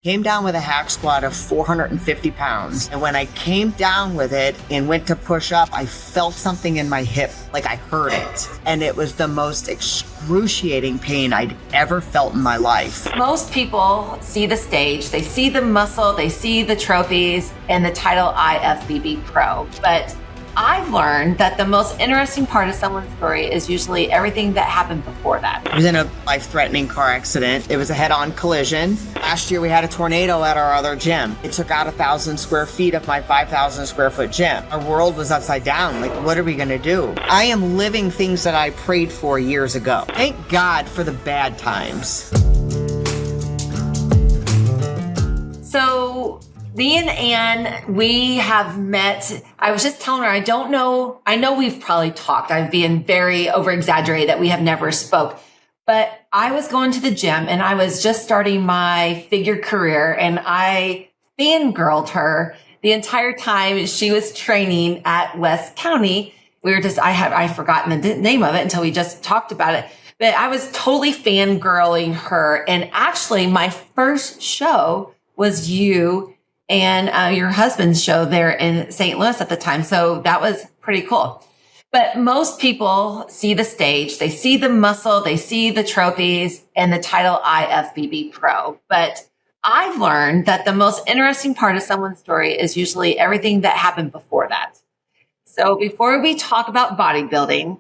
Came down with a hack squat of 450 pounds. And when I came down with it and went to push up, I felt something in my hip, like I heard it. And it was the most excruciating pain I'd ever felt in my life. Most people see the stage, they see the muscle, they see the trophies and the title IFBB Pro. But I've learned that the most interesting part of someone's story is usually everything that happened before that. I was in a life-threatening car accident. It was a head-on collision. Last year we had a tornado at our other gym. It took out 1,000 square feet of my 5,000 square foot gym. Our world was upside down. Like, what are we gonna do? I am living things that I prayed for years ago. Thank God for the bad times. So me and Ann, we have met. I was just telling her, I know we've probably talked. I'm being very over-exaggerated that we have never spoke. But I was going to the gym and I was just starting my figure career and I fangirled her the entire time she was training at West County. I forgotten the name of it until we just talked about it. But I was totally fangirling her. And actually my first show was you and your husband's show there in St. Louis at the time. So that was pretty cool. But most people see the stage, they see the muscle, they see the trophies and the title IFBB Pro. But I've learned that the most interesting part of someone's story is usually everything that happened before that. So before we talk about bodybuilding,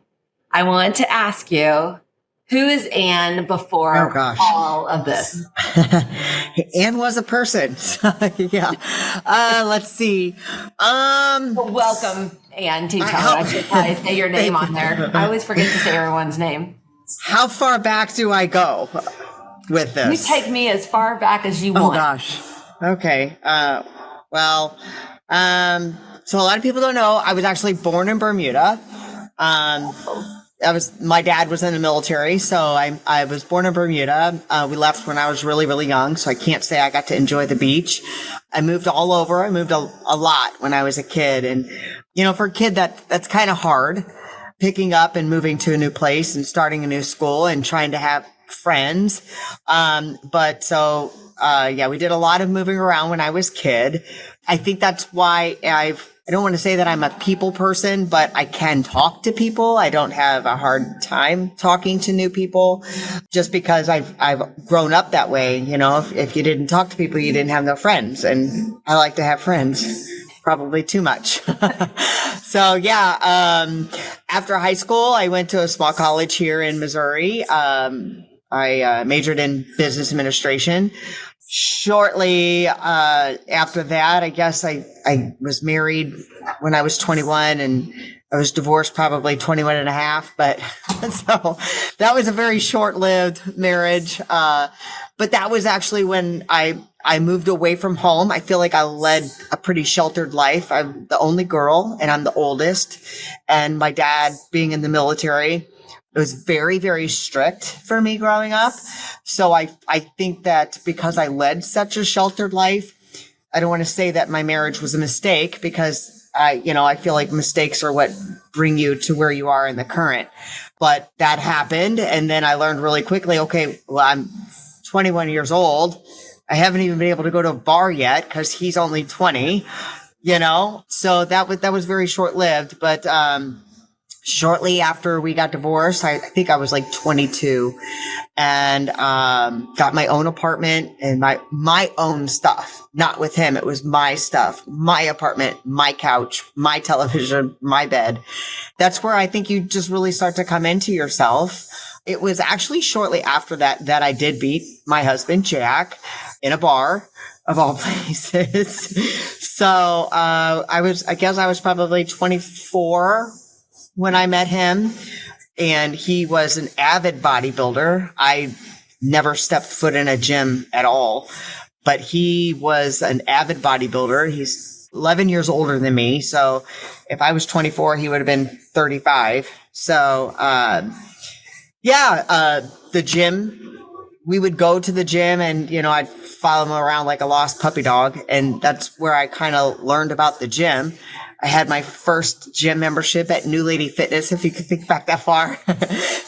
I want to ask you, who is Ann before all of this? Ann was a person. Yeah. Let's see. Welcome, Ann Titone. I should probably say your name on there. I always forget to say everyone's name. How far back do I go with this? You take me as far back as you want. Oh gosh. Okay. So a lot of people don't know I was actually born in Bermuda. My dad was in the military, so I was born in Bermuda. We left when I was really, really young, so I can't say I got to enjoy the beach. I moved all over. I moved a lot when I was a kid. And, for a kid, that's kind of hard, picking up and moving to a new place and starting a new school and trying to have friends. We did a lot of moving around when I was a kid. I think that's why I don't want to say that I'm a people person, but I can talk to people. I don't have a hard time talking to new people just because I've grown up that way. If you didn't talk to people, you didn't have no friends. And I like to have friends, probably too much. So after high school, I went to a small college here in Missouri. I majored in business administration. Shortly after that, I guess I was married when I was 21 and I was divorced probably 21 and a half. But so that was a very short-lived marriage. But that was actually when I moved away from home. I feel like I led a pretty sheltered life. I'm the only girl and I'm the oldest. And my dad being in the military, it was very, very strict for me growing up. So I think that because I led such a sheltered life, I don't want to say that my marriage was a mistake because I feel like mistakes are what bring you to where you are in the current. But that happened. And then I learned really quickly, okay, well, I'm 21 years old. I haven't even been able to go to a bar yet because he's only 20, so that was very short lived. But, shortly after we got divorced, I think I was like 22 and got my own apartment and my own stuff. Not with him. It was my stuff, my apartment, my couch, my television, my bed. That's where I think you just really start to come into yourself. It was actually shortly after that I did meet my husband, Jack, in a bar of all places. So I was probably 24 when I met him, and he was an avid bodybuilder. I never stepped foot in a gym at all, but he was an avid bodybuilder. He's 11 years older than me. So if I was 24, he would have been 35. So, the gym we would go to the gym and, I'd follow him around like a lost puppy dog. And that's where I kind of learned about the gym. I had my first gym membership at New Lady Fitness, if you could think back that far,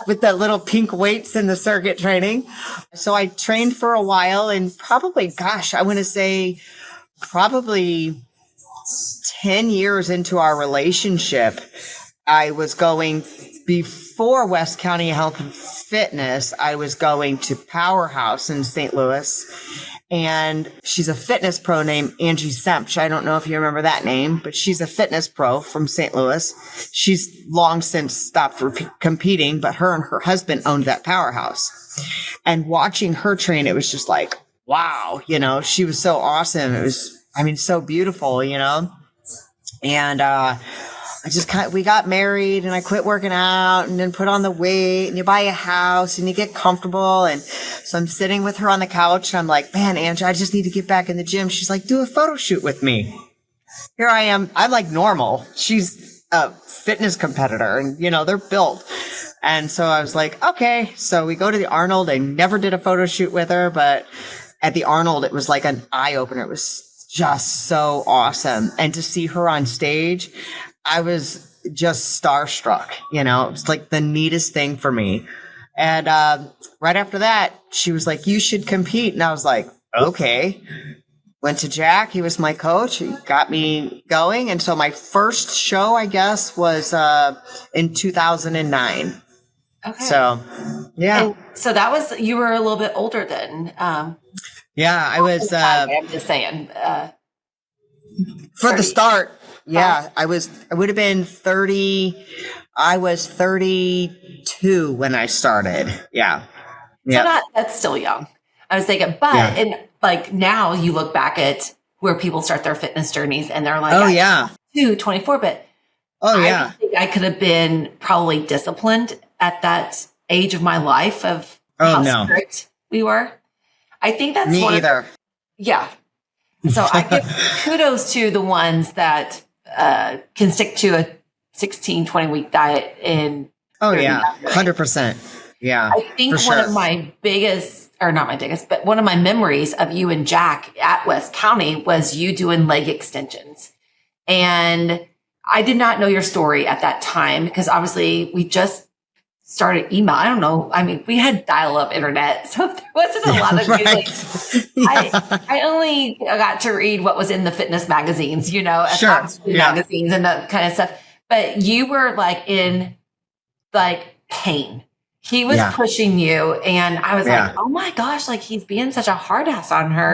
with the little pink weights and the circuit training. So I trained for a while, and probably, I want to say probably 10 years into our relationship, I was going, before West County Health and Fitness, I was going to Powerhouse in St. Louis. And she's a fitness pro named Angie Semch. I don't know if you remember that name, but she's a fitness pro from St. Louis. She's long since stopped competing, but her and her husband owned that Powerhouse. And watching her train, it was just like, wow, she was so awesome. It was, so beautiful, and, we got married, and I quit working out and then put on the weight, and you buy a house and you get comfortable. And so I'm sitting with her on the couch, and I'm like, man, Angie, I just need to get back in the gym. She's like, do a photo shoot with me. Here I am. I'm like normal. She's a fitness competitor, and they're built. And so I was like, okay. So we go to the Arnold. I never did a photo shoot with her, but at the Arnold, it was like an eye opener. It was just so awesome. And to see her on stage, I was just starstruck, it was like the neatest thing for me. And right after that, she was like, you should compete. And I was like, okay. Went to Jack. He was my coach. He got me going. And so my first show, I guess, was in 2009. Okay. So, yeah. And so that was, you were a little bit older then. Yeah, I was. I'm just saying. For the start. Yeah, I would have been 30. I was 32 when I started. Yeah. So that's still young. I was thinking, but, and like now you look back at where people start their fitness journeys and they're like, 24, but I think I could have been probably disciplined at that age of my life of how strict we were. I think that's me either. So I give kudos to the ones that can stick to a 16, 20 week diet in. 100%. Yeah. I think one of my biggest, or not my biggest, but one of my memories of you and Jack at West County was you doing leg extensions. And I did not know your story at that time because obviously we just started email. I don't know. We had dial-up internet, so there wasn't a lot of music. I only got to read what was in the fitness magazines, magazines and that kind of stuff. But you were like in like pain. He was pushing you, and I was like, oh my gosh, like he's being such a hard ass on her,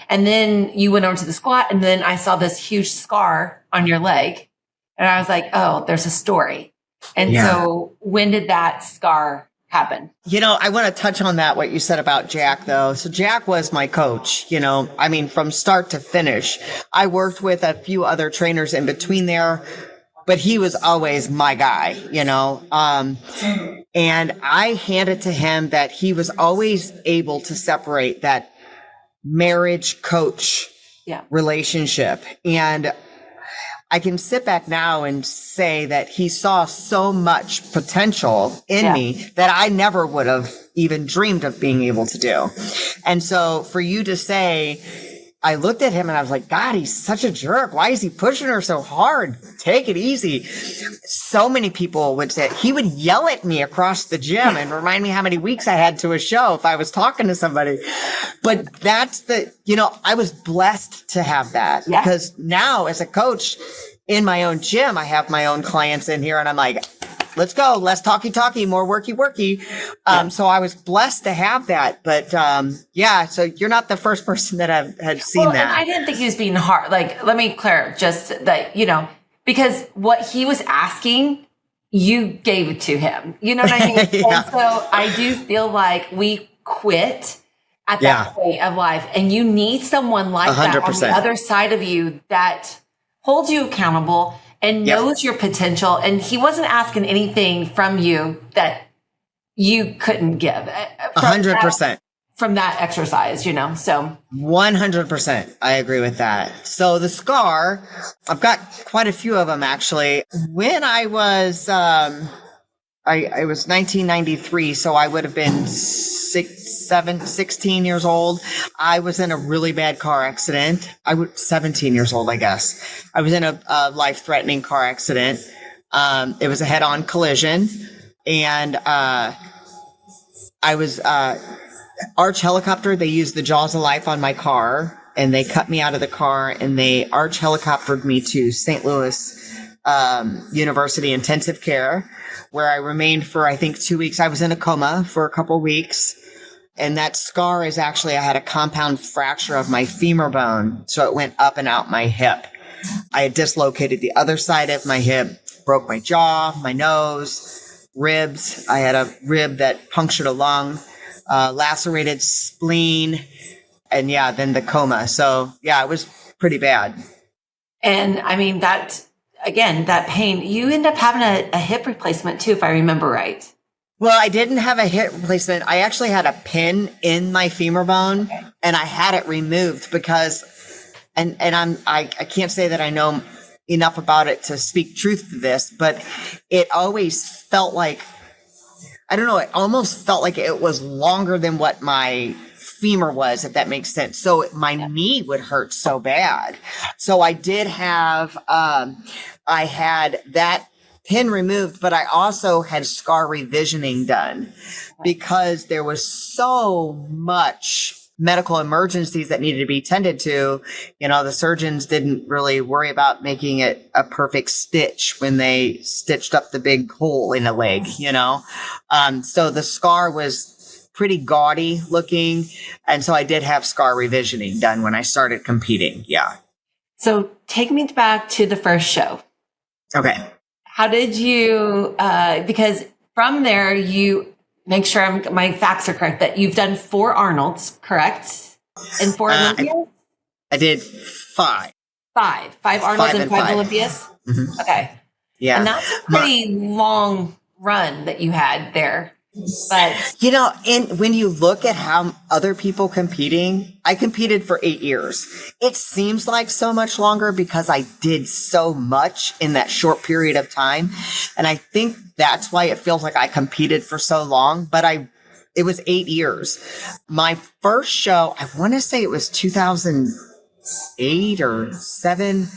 And then you went over to the squat, and then I saw this huge scar on your leg, and I was like, oh, there's a story. And so when did that scar happen? I want to touch on that, what you said about Jack, though. So Jack was my coach, from start to finish. I worked with a few other trainers in between there, but he was always my guy, and I handed to him that he was always able to separate that marriage coach relationship. And I can sit back now and say that he saw so much potential in me that I never would have even dreamed of being able to do. And so for you to say, I looked at him and I was like, God, he's such a jerk. Why is he pushing her so hard? Take it easy. So many people would say, he would yell at me across the gym and remind me how many weeks I had to a show if I was talking to somebody. But that's I was blessed to have that because now as a coach in my own gym, I have my own clients in here and I'm like, let's go. Less talky, more worky. So I was blessed to have that. But, so you're not the first person that had seen that. And I didn't think he was being hard. Like, let me clear just that, because what he was asking, you gave it to him. You know what I mean? And so I do feel like we quit at that point of life. And you need someone like 100%. That on the other side of you that holds you accountable and knows your potential. And he wasn't asking anything from you that you couldn't give. 100%. From that exercise, so. 100%. I agree with that. So the scar, I've got quite a few of them actually. When I was it was 1993, so I would have been 16 years old. I was in a really bad car accident. 17 years old, I guess. I was in a life-threatening car accident. It was a head-on collision, and I was arch helicopter. They used the jaws of life on my car, and they cut me out of the car, and they arch helicoptered me to St. Louis University intensive care, where I remained for, I think, 2 weeks. I was in a coma for a couple weeks. And that scar is actually, I had a compound fracture of my femur bone. So it went up and out my hip. I had dislocated the other side of my hip, broke my jaw, my nose, ribs. I had a rib that punctured a lung, lacerated spleen, and then the coma. So it was pretty bad. And I mean, that pain, you end up having a hip replacement too, if I remember right. Well, I didn't have a hip replacement. I actually had a pin in my femur bone, and I had it removed because, I can't say that I know enough about it to speak truth to this, but it always felt like, I don't know, it almost felt like it was longer than what my femur was, if that makes sense. So my knee would hurt so bad. So I did have, I had that pin removed, but I also had scar revisioning done because there was so much medical emergencies that needed to be tended to. The surgeons didn't really worry about making it a perfect stitch when they stitched up the big hole in the leg, so the scar was pretty gaudy looking. And so I did have scar revisioning done when I started competing. Yeah. So take me back to the first show. Okay. How did you, because from there, you make sure my facts are correct, that you've done 4 Arnolds, correct? And 4 Olympias? I did 5. 5 Arnolds and 5 Olympias? Mm-hmm. Okay. Yeah. And that's a pretty long run that you had there. But when you look at how other people competing, I competed for 8 years. It seems like so much longer because I did so much in that short period of time. And I think that's why it feels like I competed for so long, but it was 8 years. My first show, I want to say it was 2008 or 7.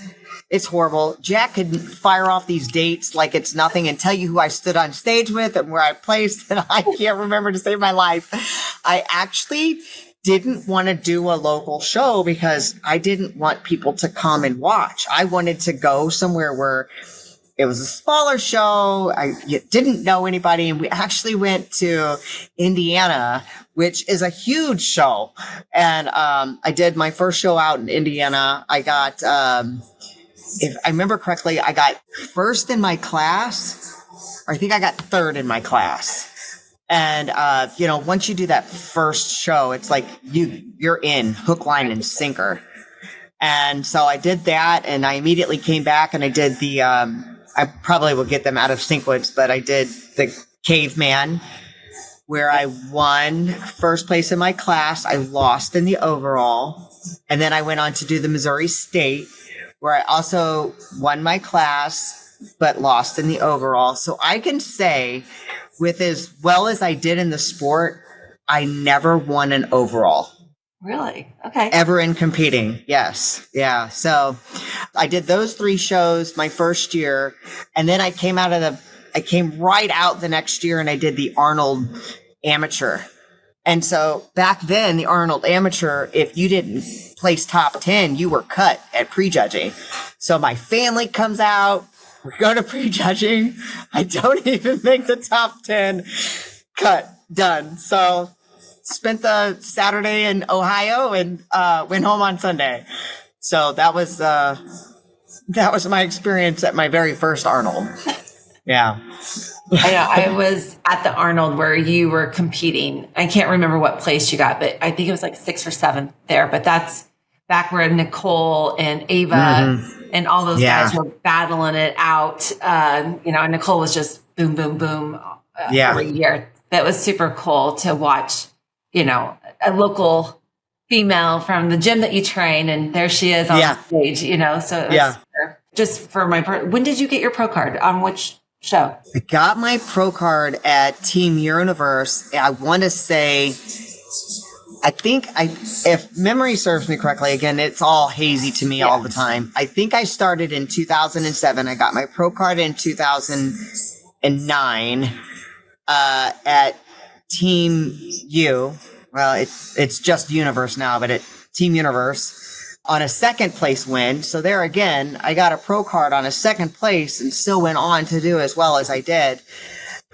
It's horrible. Jack could fire off these dates like it's nothing and tell you who I stood on stage with and where I placed, and I can't remember to save my life. I actually didn't want to do a local show because I didn't want people to come and watch. I wanted to go somewhere where it was a smaller show. I didn't know anybody, and we actually went to Indiana, which is a huge show. And I did my first show out in Indiana. I got... if I remember correctly, I got first in my class, or I think I got third in my class. And, once you do that first show, it's like you're in hook, line, and sinker. And so I did that, and I immediately came back and I did the, I probably will get them out of sequence, but I did the caveman, where I won first place in my class. I lost in the overall. And then I went on to do the Missouri State, where I also won my class, but lost in the overall. So I can say, with as well as I did in the sport, I never won an overall. Really? Okay. Ever in competing. Yes. Yeah. So I did those 3 shows my first year. And then I came right out the next year and I did the Arnold Amateur. And so back then, the Arnold Amateur, if you didn't place top 10, you were cut at prejudging. So my family comes out, we go to prejudging. I don't even make the top 10. Cut. Done. So spent the Saturday in Ohio and went home on Sunday. So that was my experience at my very first Arnold. Yeah. I know. I was at the Arnold where you were competing. I can't remember what place you got, but I think it was like 6th or 7th there. But that's back where Nicole and Ava and all those guys were battling it out. And Nicole was just boom, boom, boom every year. That was super cool to watch, a local female from the gym that you train. And there she is on stage, so it was just for when did you get your pro card? On which show? I got my pro card at Team Universe. I want to say, if memory serves me correctly, again, it's all hazy to me all the time. I think I started in 2007. I got my pro card in 2009 at Team U. Well, it's just Universe now, but at Team Universe on a second place win. So there again, I got a pro card on a second place and still went on to do as well as I did.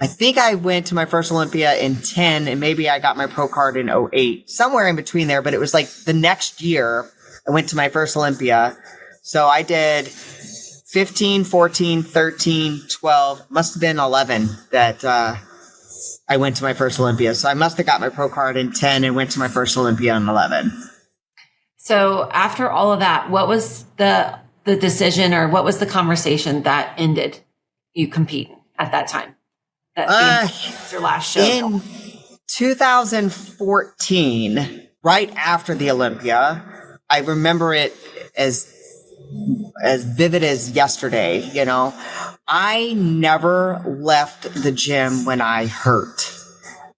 I think I went to my first Olympia in 10 and maybe I got my pro card in 08, somewhere in between there. But it was like the next year I went to my first Olympia. So I did 15, 14, 13, 12, must have been 11 that, I went to my first Olympia. So I must have got my pro card in 10 and went to my first Olympia in 11. So after all of that, what was the decision or what was the conversation that ended you competing at that time? That was your last show. In 2014, right after the Olympia, I remember it as vivid as yesterday, you know. I never left the gym when I hurt.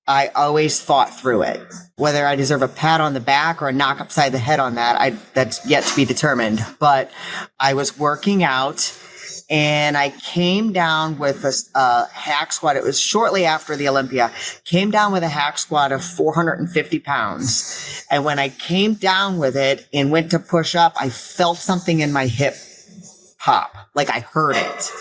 I always fought through it. Whether I deserve a pat on the back or a knock upside the head on that, that's yet to be determined. But I was working out and I came down with a hack squat. It was shortly after the Olympia. Came down with a hack squat of 450 pounds. And when I came down with it and went to push up, I felt something in my hip pop. Like I heard it.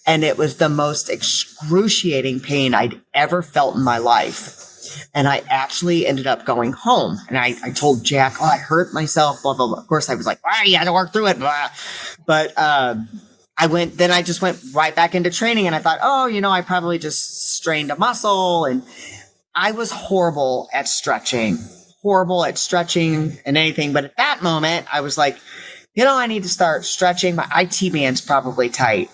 And it was the most excruciating pain I'd ever felt in my life. And I actually ended up going home. And I told Jack, I hurt myself, blah, blah, blah. Of course, I was like, you had to work through it. Blah. But I just went right back into training. And I thought, I probably just strained a muscle. And I was horrible at stretching and anything. But at that moment, I was like, I need to start stretching. My IT band's probably tight.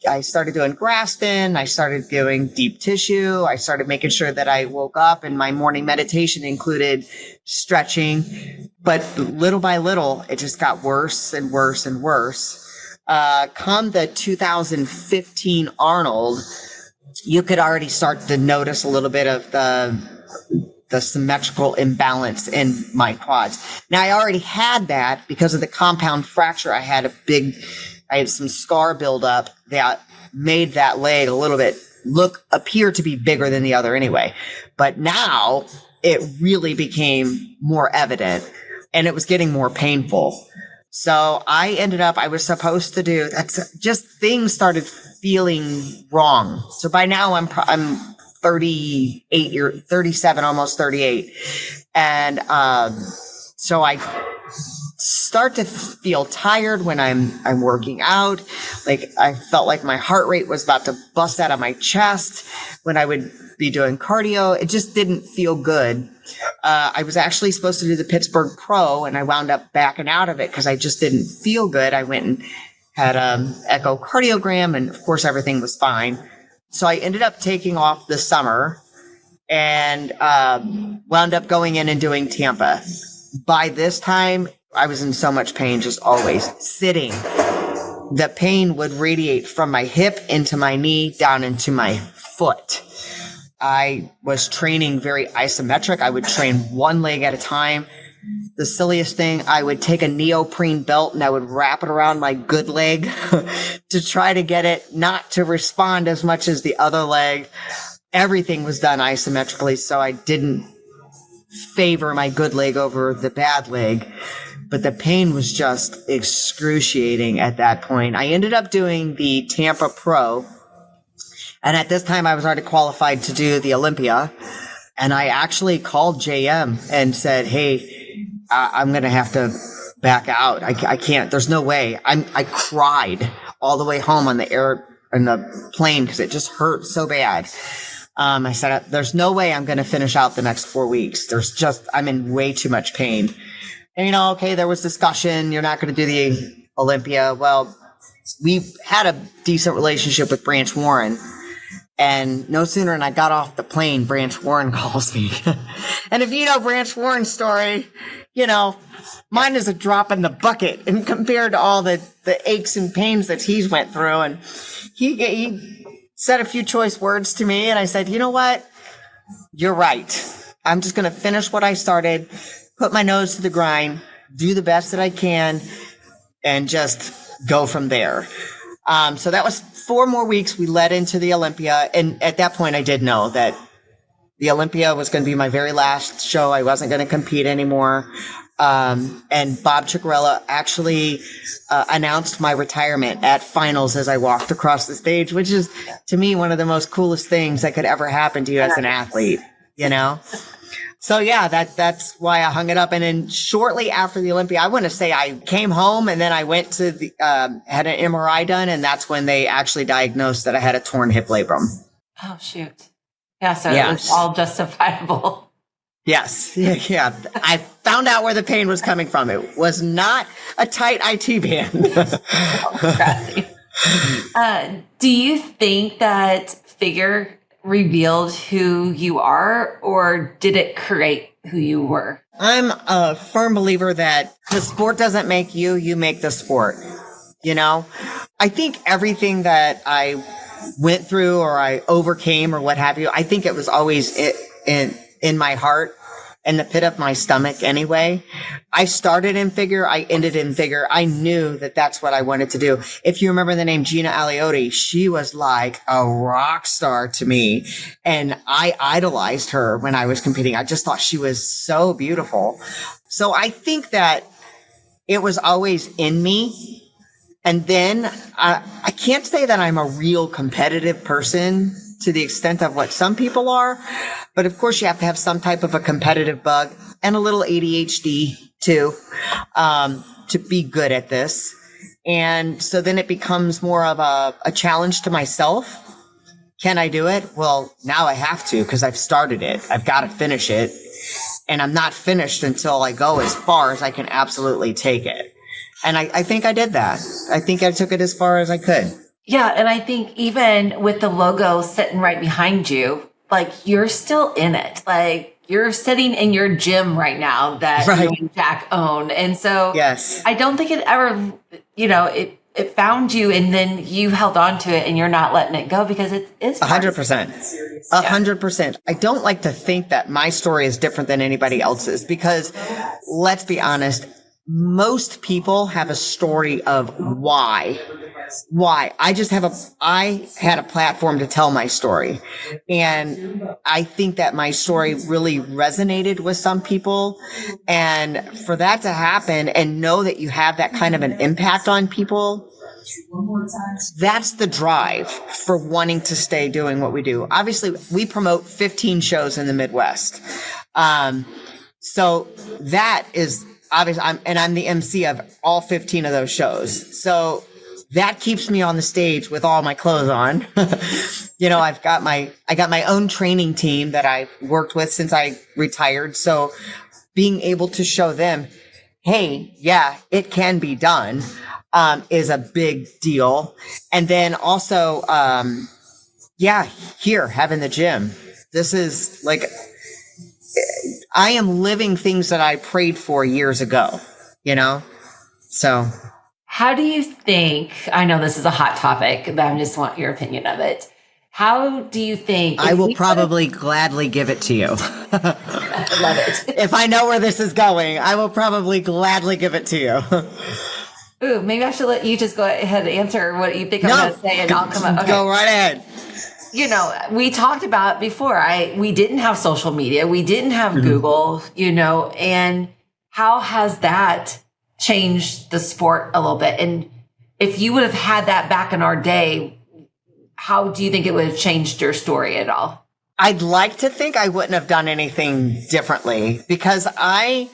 I started doing Graston. I started doing deep tissue. I started making sure that I woke up and my morning meditation included stretching. But little by little, it just got worse and worse and worse. Come the 2015 Arnold, you could already start to notice a little bit of the symmetrical imbalance in my quads. Now, I already had that because of the compound fracture. I had some scar buildup that made that leg a little bit appear to be bigger than the other anyway. But now it really became more evident and it was getting more painful. So I was supposed to do, things started feeling wrong. So by now I'm 37, almost 38. And, so I start to feel tired when I'm working out. Like I felt like my heart rate was about to bust out of my chest when I would be doing cardio. It just didn't feel good. I was actually supposed to do the Pittsburgh Pro and I wound up backing out of it because I just didn't feel good. I went and had an echocardiogram and of course everything was fine. So I ended up taking off the summer and wound up going in and doing Tampa. By this time, I was in so much pain, just always sitting. The pain would radiate from my hip into my knee, down into my foot. I was training very isometric. I would train one leg at a time. The silliest thing, I would take a neoprene belt and I would wrap it around my good leg to try to get it not to respond as much as the other leg. Everything was done isometrically, so I didn't favor my good leg over the bad leg. But the pain was just excruciating at that point. I ended up doing the Tampa Pro. And at this time, I was already qualified to do the Olympia. And I actually called JM and said, hey, I'm going to have to back out. I can't. There's no way. I cried all the way home on the plane because it just hurt so bad. I said, there's no way I'm going to finish out the next 4 weeks. I'm in way too much pain. And, okay, there was discussion. You're not going to do the Olympia. Well, we had a decent relationship with Branch Warren. And no sooner than I got off the plane, Branch Warren calls me. And if you know Branch Warren's story, mine is a drop in the bucket and compared to all the aches and pains that he's went through. And he said a few choice words to me, and I said, you know what? You're right. I'm just going to finish what I started, put my nose to the grind, do the best that I can, and just go from there. So that was 4 more weeks. We led into the Olympia. And at that point, I did know that the Olympia was going to be my very last show. I wasn't going to compete anymore. And Bob Chicarella actually announced my retirement at finals as I walked across the stage, which is, to me, one of the most coolest things that could ever happen to you as an athlete, you know? So yeah, that's why I hung it up. And then shortly after the Olympia, I want to say I came home and then I went to the, had an MRI done. And that's when they actually diagnosed that I had a torn hip labrum. Oh, shoot. Yeah. So it was all justifiable. Yes. Yeah. I found out where the pain was coming from. It was not a tight IT band. Do you think that figure revealed who you are, or did it create who you were? I'm a firm believer that the sport doesn't make you, you make the sport. You know, I think everything that I went through or I overcame or what have you, I think it was always in my heart and the pit of my stomach anyway. I started in figure. I ended in figure. I knew that that's what I wanted to do. If you remember the name Gina Aliotti, she was like a rock star to me. And I idolized her when I was competing. I just thought she was so beautiful. So I think that it was always in me. And then I can't say that I'm a real competitive person to the extent of what some people are. But of course, you have to have some type of a competitive bug and a little ADHD too, to be good at this. And so then it becomes more of a challenge to myself. Can I do it? Well, now I have to because I've started it. I've got to finish it. And I'm not finished until I go as far as I can absolutely take it. And I think I did that. I think I took it as far as I could. Yeah. And I think even with the logo sitting right behind you, like you're still in it. Like you're sitting in your gym right now that you and Jack own. And so yes, I don't think it ever, it found you and then you held on to it and you're not letting it go because it is 100%. 100%. I don't like to think that my story is different than anybody else's because let's be honest, most people have a story of why. I had a platform to tell my story. And I think that my story really resonated with some people. And for that to happen and know that you have that kind of an impact on people, that's the drive for wanting to stay doing what we do. Obviously, we promote 15 shows in the Midwest. So that is obviously, I'm the MC of all 15 of those shows. So that keeps me on the stage with all my clothes on. I got my own training team that I've worked with since I retired. So being able to show them, hey, yeah, it can be done, is a big deal. And then also, here, having the gym. This is like, I am living things that I prayed for years ago, so. How do you think, I know this is a hot topic, but I just want your opinion of it. How do you think? I will probably gladly give it to you. I love it. If I know where this is going, I will probably gladly give it to you. Ooh, maybe I should let you just go ahead and answer what you think I'm going to say and I'll come up. Okay. Go right ahead. We talked about before, we didn't have social media. We didn't have Google, and how has that changed the sport a little bit? And if you would have had that back in our day, how do you think it would have changed your story at all? I'd like to think I wouldn't have done anything differently because I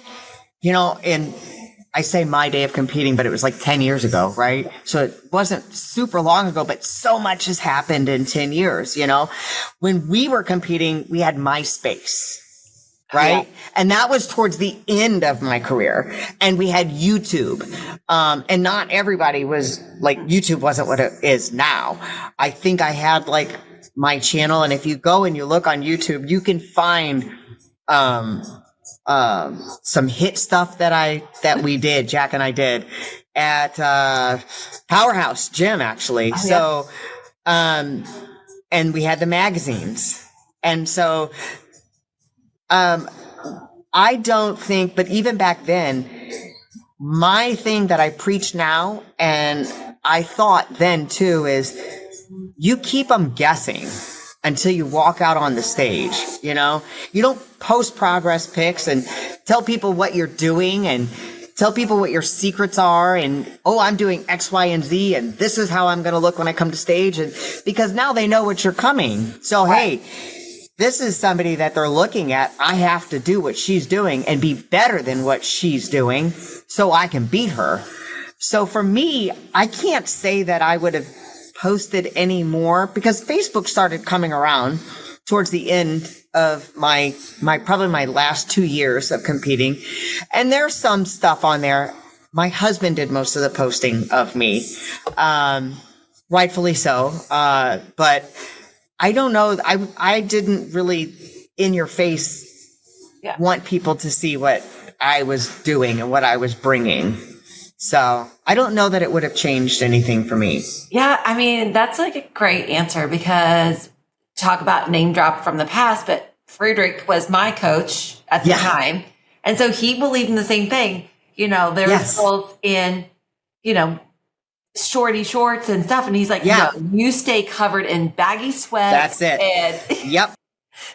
say my day of competing, but it was like 10 years ago, right? So it wasn't super long ago, but so much has happened in 10 years, When we were competing, we had MySpace, right? Yeah. And that was towards the end of my career. And we had YouTube. And not everybody was like, YouTube wasn't what it is now. I think I had like my channel. And if you go and you look on YouTube, you can find, some hit stuff that we did, Jack and I did at Powerhouse Gym, actually. So and we had the magazines. And so, I don't think, but even back then, my thing that I preach now, and I thought then too, is you keep them guessing until you walk out on the stage. You know, you don't post progress pics and tell people what you're doing and tell people what your secrets are. And, oh, I'm doing X, Y, and Z. And this is how I'm going to look when I come to stage. And because now they know what you're coming. So, hey, this is somebody that they're looking at. I have to do what she's doing and be better than what she's doing so I can beat her. So for me, I can't say that I would have posted any more because Facebook started coming around towards the end of my probably my last 2 years of competing. And there's some stuff on there. My husband did most of the posting of me, rightfully so. But I don't know. I didn't really in your face want people to see what I was doing and what I was bringing. So I don't know that it would have changed anything for me. Yeah. I mean, that's like a great answer because talk about name drop from the past, but Friedrich was my coach at the time. And so he believed in the same thing. You know, there was both in, you know, shorty shorts and stuff. And he's like, no, you stay covered in baggy sweats. That's it. And yep.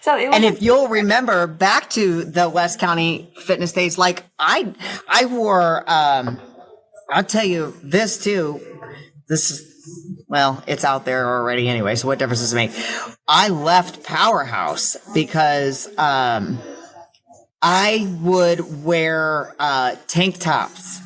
So it was, and if you'll remember back to the West County fitness days, like I wore, I'll tell you this too. This is, well, it's out there already anyway. So what difference does it make? I left Powerhouse because, I would wear, tank tops.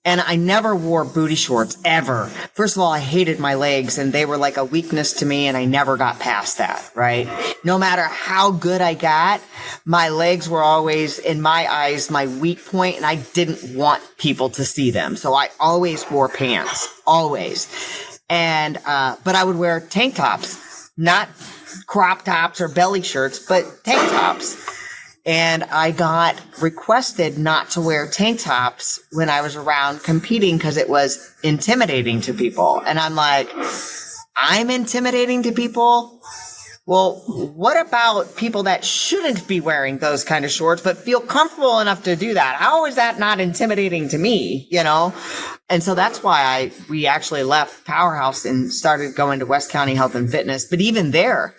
And I never wore booty shorts ever. First of all, I hated my legs and they were like a weakness to me and I never got past that, right? No matter how good I got, my legs were always, in my eyes, my weak point and I didn't want people to see them. So I always wore pants, always. And, but I would wear tank tops, not crop tops or belly shirts, but tank tops. And I got requested not to wear tank tops when I was around competing because it was intimidating to people. And I'm like, I'm intimidating to people? Well, what about people that shouldn't be wearing those kind of shorts but feel comfortable enough to do that? How is that not intimidating to me, you know? And so that's why we actually left Powerhouse and started going to West County Health and Fitness. But even there,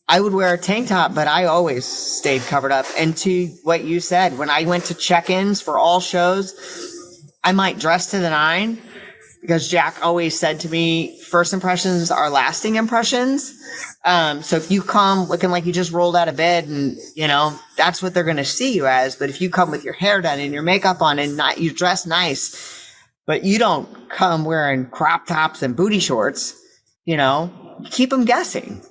I would wear a tank top, but I always stayed covered up. And to what you said, when I went to check-ins for all shows, I might dress to the nine because Jack always said to me, first impressions are lasting impressions. So if you come looking like you just rolled out of bed and, you know, that's what they're going to see you as. But if you come with your hair done and your makeup on and not, you dress nice, but you don't come wearing crop tops and booty shorts, you know, keep them guessing.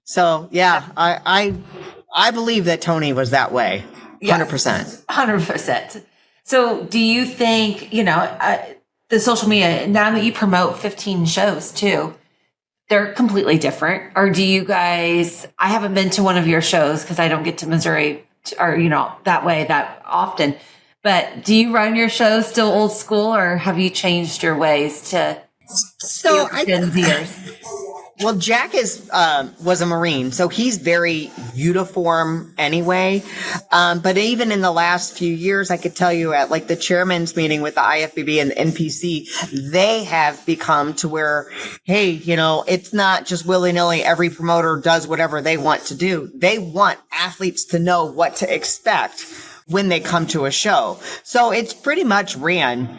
So, yeah, I believe that Tony was that way. 100%. 100%. So do you think, you know, the social media, now that you promote 15 shows too, they're completely different? Or do you guys, I haven't been to one of your shows because I don't get to Missouri or, you know, that way that often. But do you run your shows still old school or have you changed your ways to Gen Zers? Well, Jack was a Marine, so he's very uniform anyway. But even in the last few years, I could tell you at like the chairman's meeting with the IFBB and the NPC, they have become to where, hey, you know, it's not just willy-nilly. Every promoter does whatever they want to do. They want athletes to know what to expect when they come to a show. So it's pretty much ran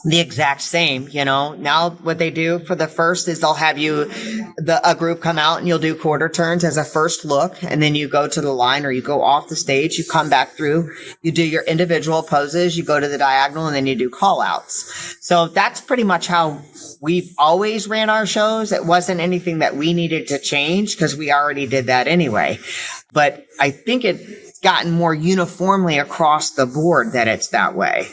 the exact same, you know. Now what they do for the first is they'll have a group come out and you'll do quarter turns as a first look. And then you go to the line or you go off the stage, you come back through, you do your individual poses, you go to the diagonal and then you do call outs. So that's pretty much how we've always ran our shows. It wasn't anything that we needed to change because we already did that anyway. But I think it's gotten more uniformly across the board that it's that way.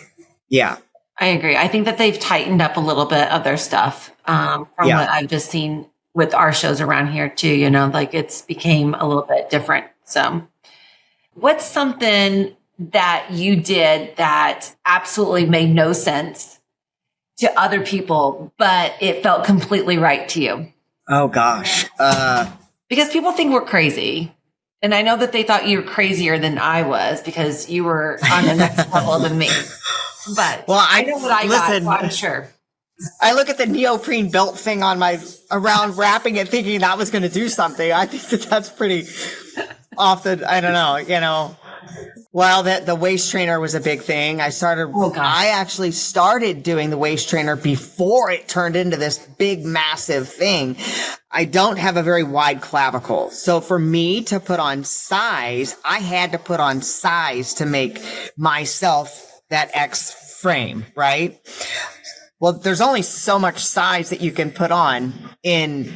Yeah. I agree. I think that they've tightened up a little bit of their stuff from what I've just seen with our shows around here too. You know, like it's became a little bit different. So what's something that you did that absolutely made no sense to other people, but it felt completely right to you? Oh, gosh. Because people think we're crazy. And I know that they thought you were crazier than I was because you were on the next level than me. But well, I know what I listen, got, so I'm sure. I look at the neoprene belt thing on my around wrapping it, thinking that was going to do something. I think that's pretty I don't know, Well, the waist trainer was a big thing. I actually started doing the waist trainer before it turned into this big, massive thing. I don't have a very wide clavicle. So for me to put on size, I had to put on size to make myself that X frame, right? Well, there's only so much size that you can put on in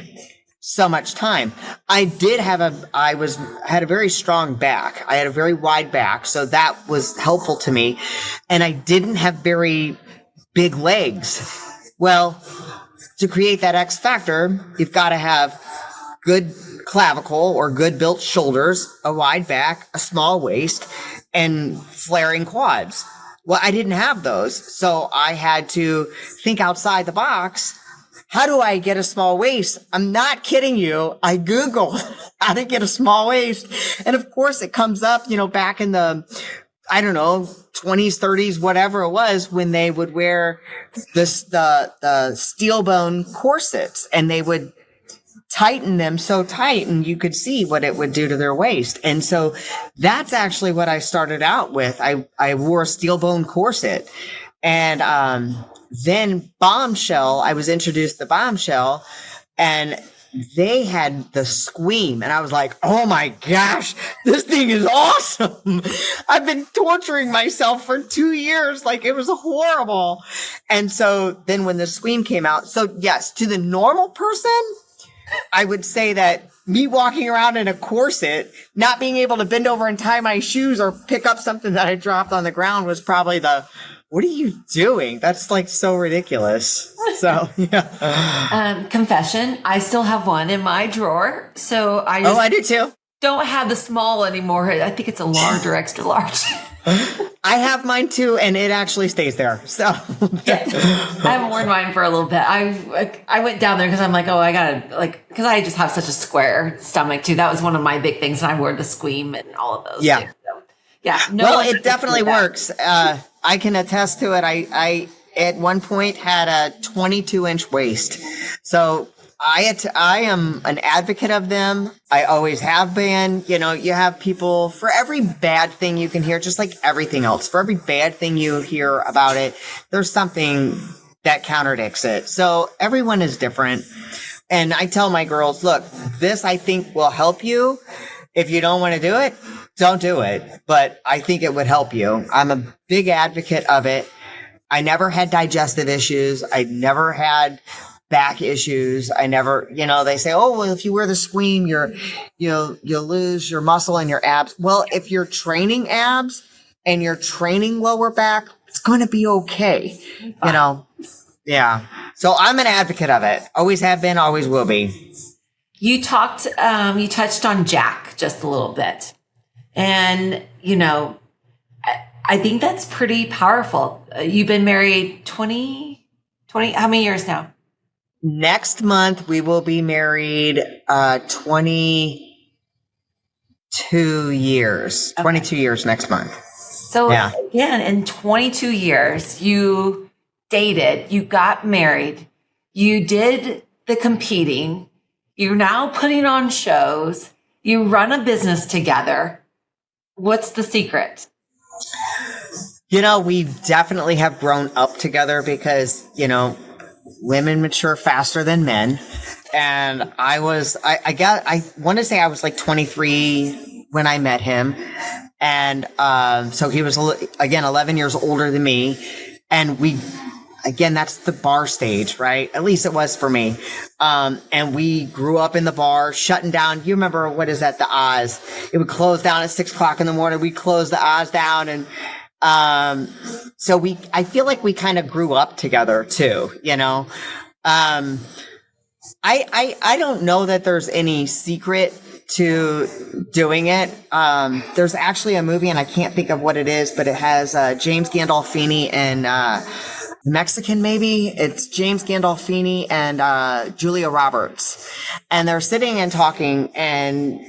so much time. I had a very strong back. I had a very wide back. So that was helpful to me. And I didn't have very big legs. Well, to create that X factor, you've got to have good clavicle or good built shoulders, a wide back, a small waist, and flaring quads. Well, I didn't have those. So I had to think outside the box. How do I get a small waist? I'm not kidding you. I Googled how to get a small waist. And of course it comes up, back in the, 20s, 30s, whatever it was, when they would wear the steel bone corsets and they would tighten them so tight and you could see what it would do to their waist. And so that's actually what I started out with. I wore a steel bone corset and, then Bombshell, I was introduced to Bombshell and they had the Squeam. And I was like, oh my gosh, this thing is awesome. I've been torturing myself for 2 years. Like it was horrible. And so then when the Squeam came out, so yes, to the normal person, I would say that me walking around in a corset, not being able to bend over and tie my shoes or pick up something that I dropped on the ground was probably what are you doing? That's like so ridiculous. So, yeah. Confession, I still have one in my drawer. So I do too. Don't have the small anymore. I think it's a large or extra large. I have mine too, and it actually stays there. So yeah. I haven't worn mine for a little bit. I went down there because I'm like, I gotta because I just have such a square stomach too. That was one of my big things, and I wore the Squeam and all of those. Yeah. Too, so, yeah. Well, it definitely works. I can attest to it. I at one point had a 22-inch waist. So I am an advocate of them. I always have been. You have people for every bad thing you can hear, just like everything else. For every bad thing you hear about it, there's something that contradicts it. So everyone is different. And I tell my girls, look, this I think will help you. If you don't want to do it, don't do it. But I think it would help you. I'm a big advocate of it. I never had digestive issues. I never had back issues. I never, they say, oh, well, if you wear the Squeam, you'll lose your muscle and your abs. Well, if you're training abs and you're training lower back, it's going to be okay. Yeah. So I'm an advocate of it. Always have been, always will be. You touched on Jack just a little bit. And, I think that's pretty powerful. You've been married 20, how many years now? Next month, we will be married 22 years. Okay. 22 years next month. So again, in 22 years, you dated, you got married, you did the competing, you're now putting on shows, you run a business together. What's the secret? We definitely have grown up together because, women mature faster than men. And I want to say I was like 23 when I met him. And, so he was, again, 11 years older than me. And that's the bar stage, right? At least it was for me. And we grew up in the bar, shutting down. You remember, what is that? The Oz. It would close down at 6 o'clock in the morning. We'd close the Oz down. And, so I feel like we kind of grew up together too, I don't know that there's any secret to doing it. There's actually a movie and I can't think of what it is, but it has, James Gandolfini and, Mexican, maybe. It's James Gandolfini and Julia Roberts. And they're sitting and talking, and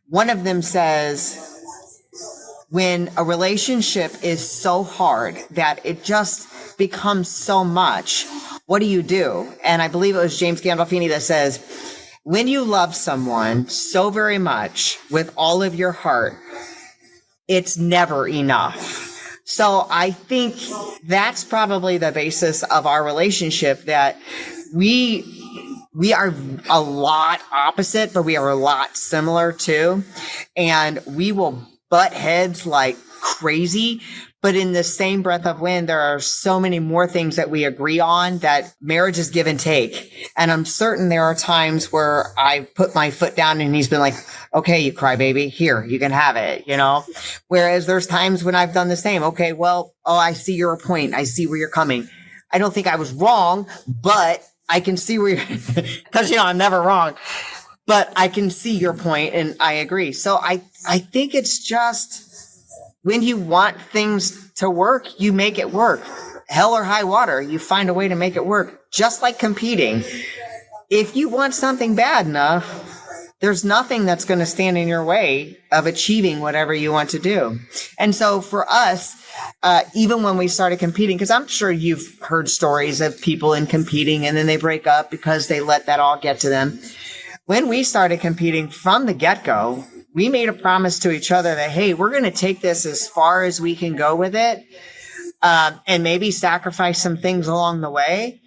one of them says, when a relationship is so hard that it just becomes so much, what do you do? And I believe it was James Gandolfini that says, when you love someone so very much with all of your heart, it's never enough. So I think that's probably the basis of our relationship, that we are a lot opposite, but we are a lot similar too. And we will butt heads like crazy. But in the same breath of wind, there are so many more things that we agree on, that marriage is give and take. And I'm certain there are times where I put my foot down and he's been like, okay, you crybaby, here, you can have it, you know? Whereas there's times when I've done the same. Okay, well, I see your point. I see where you're coming. I don't think I was wrong, but I can see where you're, because, I'm never wrong, but I can see your point and I agree. So I think it's just, when you want things to work, you make it work. Hell or high water, you find a way to make it work. Just like competing. If you want something bad enough, there's nothing that's going to stand in your way of achieving whatever you want to do. And so for us, even when we started competing, because I'm sure you've heard stories of people in competing and then they break up because they let that all get to them. When we started competing from the get-go, we made a promise to each other that, hey, we're going to take this as far as we can go with it, and maybe sacrifice some things along the way.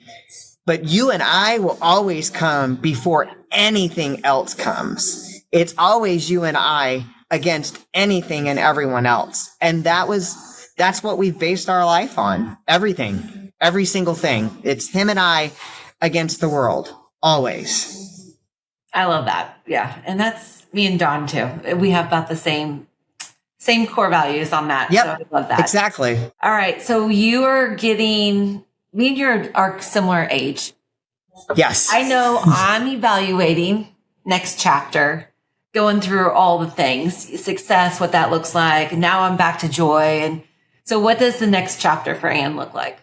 But you and I will always come before anything else comes. It's always you and I against anything and everyone else. And that's what we've based our life on. Everything, every single thing. It's him and I against the world, always. I love that. Yeah. And that's me and Dawn too. We have about the same core values on that. Yep. So I love that. Exactly. All right. So you are getting, me and you are similar age. Yes. I know I'm evaluating next chapter, going through all the things, success, what that looks like. Now I'm back to joy. And so what does the next chapter for Ann look like?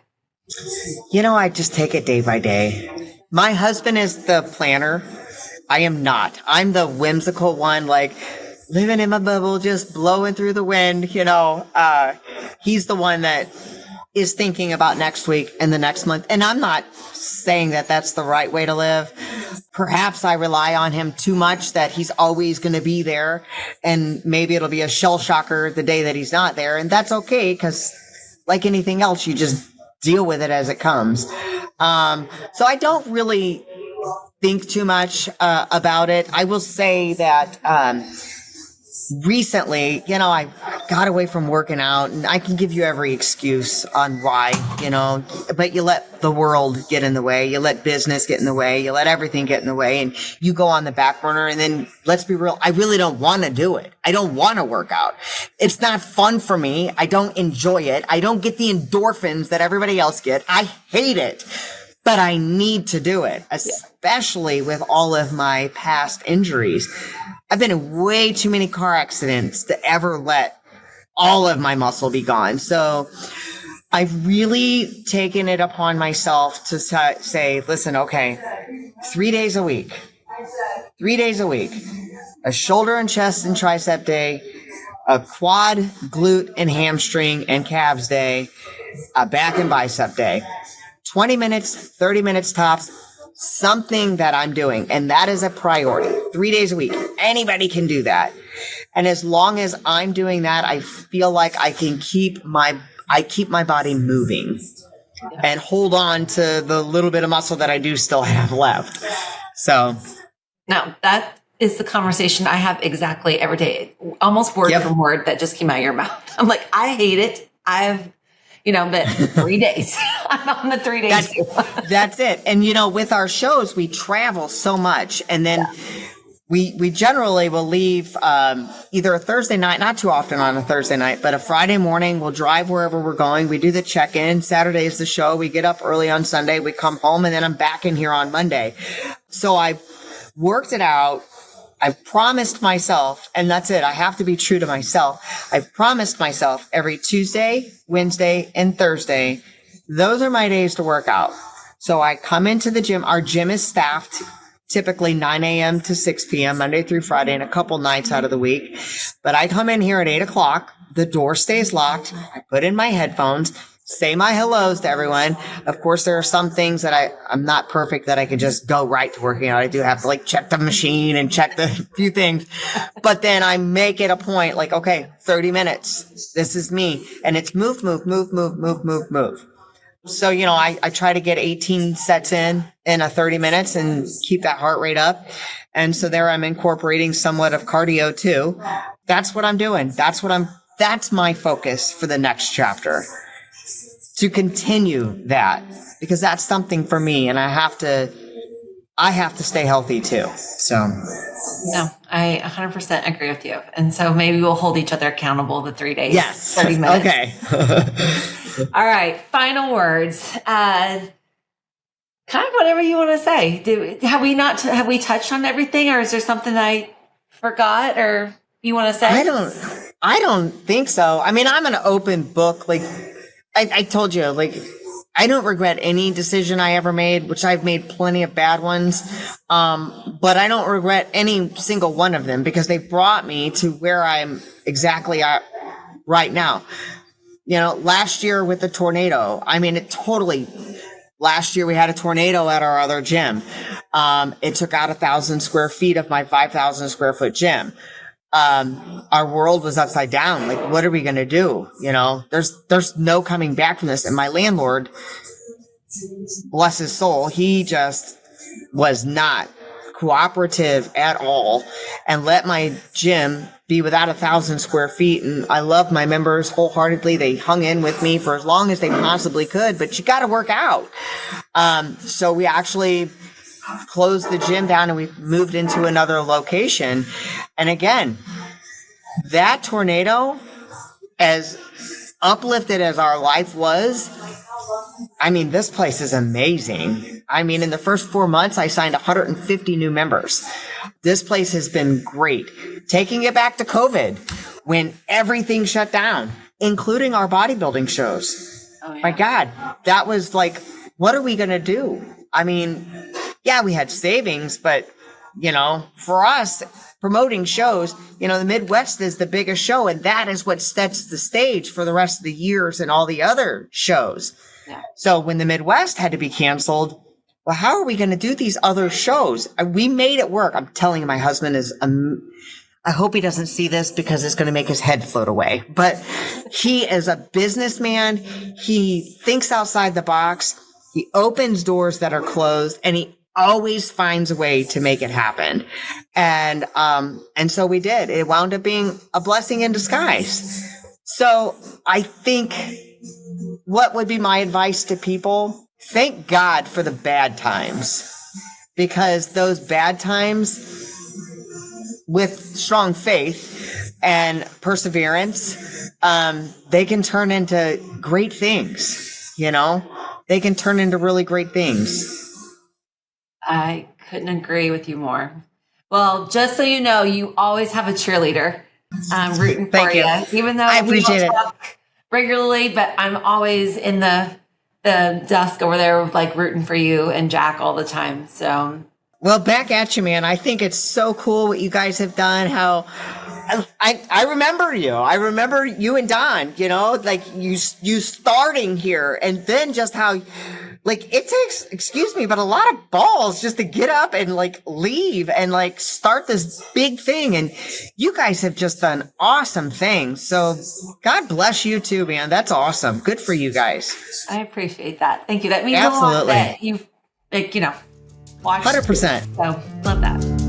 I just take it day by day. My husband is the planner. I am not. I'm the whimsical one, like living in my bubble, just blowing through the wind. He's the one that is thinking about next week and the next month. And I'm not saying that that's the right way to live. Perhaps I rely on him too much, that he's always going to be there. And maybe it'll be a shell shocker the day that he's not there. And that's okay, because like anything else, you just deal with it as it comes. So I don't really think too much about it. I will say that recently, I got away from working out, and I can give you every excuse on why, but you let the world get in the way. You let business get in the way. You let everything get in the way, and you go on the back burner. And then let's be real, I really don't want to do it. I don't want to work out. It's not fun for me. I don't enjoy it. I don't get the endorphins that everybody else get. I hate it. But I need to do it, especially with all of my past injuries. I've been in way too many car accidents to ever let all of my muscle be gone. So I've really taken it upon myself to say, listen, okay, 3 days a week, a shoulder and chest and tricep day, a quad, glute, and hamstring and calves day, a back and bicep day. 20 minutes, 30 minutes tops, something that I'm doing. And that is a priority. 3 days a week. Anybody can do that. And as long as I'm doing that, I feel like I can keep my body moving and hold on to the little bit of muscle that I do still have left. So now that is the conversation I have exactly every day, almost word from word that just came out of your mouth. I'm like, I hate it. But 3 days. I'm on the 3 days. That's it. And, with our shows, we travel so much. And then we generally will leave either a Thursday night, not too often on a Thursday night, but a Friday morning. We'll drive wherever we're going. We do the check-in. Saturday is the show. We get up early on Sunday. We come home, and then I'm back in here on Monday. So I've worked it out. I've promised myself, and that's it. I have to be true to myself. I've promised myself every Tuesday, Wednesday, and Thursday Those are my days to work out. So I come into the gym. Our gym is staffed typically 9 a.m. to 6 p.m. Monday through Friday and a couple nights out of the week. But I come in here at 8 o'clock. The door stays locked. I put in my headphones, say my hellos to everyone. Of course, there are some things that I'm not perfect that I can just go right to working out. I do have to like check the machine and check the few things. But then I make it a point like, okay, 30 minutes. This is me. And it's move, move, move, move, move, move, move. So, you know, I try to get 18 sets in a 30 minutes and keep that heart rate up. And so there I'm incorporating somewhat of cardio too. That's what I'm doing. That's my focus for the next chapter. To continue that, because that's something for me, and I have to stay healthy too. So no, I 100% agree with you. And so maybe we'll hold each other accountable the 3 days. Yes. 30 minutes. Okay. All right. Final words. Kind of whatever you want to say. Have we touched on everything, or is there something I forgot or you want to say? I don't think so. I mean, I'm an open book. Like I told you, like, I don't regret any decision I ever made, which I've made plenty of bad ones. But I don't regret any single one of them because they brought me to where I'm exactly at right now. You know, last year with the tornado, I mean, last year we had a tornado at our other gym. It took out 1,000 square feet of my 5,000 square foot gym. Our world was upside down. Like, what are we going to do? You know, there's no coming back from this. And my landlord, bless his soul, he just was not cooperative at all and let my gym be without 1,000 square feet. And I love my members wholeheartedly. They hung in with me for as long as they possibly could, but you got to work out. So we actually closed the gym down and we moved into another location. And again, that tornado, as uplifted as our life was, I mean, this place is amazing. I mean, in the first 4 months, I signed 150 new members. This place has been great. Taking it back to COVID, when everything shut down, including our bodybuilding shows. Oh, yeah. My God, that was like, what are we going to do? I mean, yeah, we had savings, but, you know, for us, promoting shows, you know, the Midwest is the biggest show, and that is what sets the stage for the rest of the years and all the other shows. Yeah. So when the Midwest had to be canceled, well, how are we going to do these other shows? We made it work. I'm telling you, my husband is, I hope he doesn't see this because it's going to make his head float away, but he is a businessman. He thinks outside the box. He opens doors that are closed, and he always finds a way to make it happen. And so we did. It wound up being a blessing in disguise. So I think what would be my advice to people? Thank God for the bad times, because those bad times, with strong faith and perseverance, they can turn into great things, you know? They can turn into really great things. I couldn't agree with you more. Well, just so you know, you always have a cheerleader rooting for you. Even though I appreciate it regularly, but I'm always in the desk over there, like rooting for you and Jack all the time. So, well, back at you, man. I think it's so cool what you guys have done. How I remember you. I remember you and Don. You know, like you starting here, and then just how. Like, it takes, excuse me, but a lot of balls just to get up and like leave and like start this big thing. And you guys have just done awesome things. So God bless you too, man. That's awesome. Good for you guys. I appreciate that. Thank you. That means absolutely a lot that you've, like, you know, watched. 100%. So love that.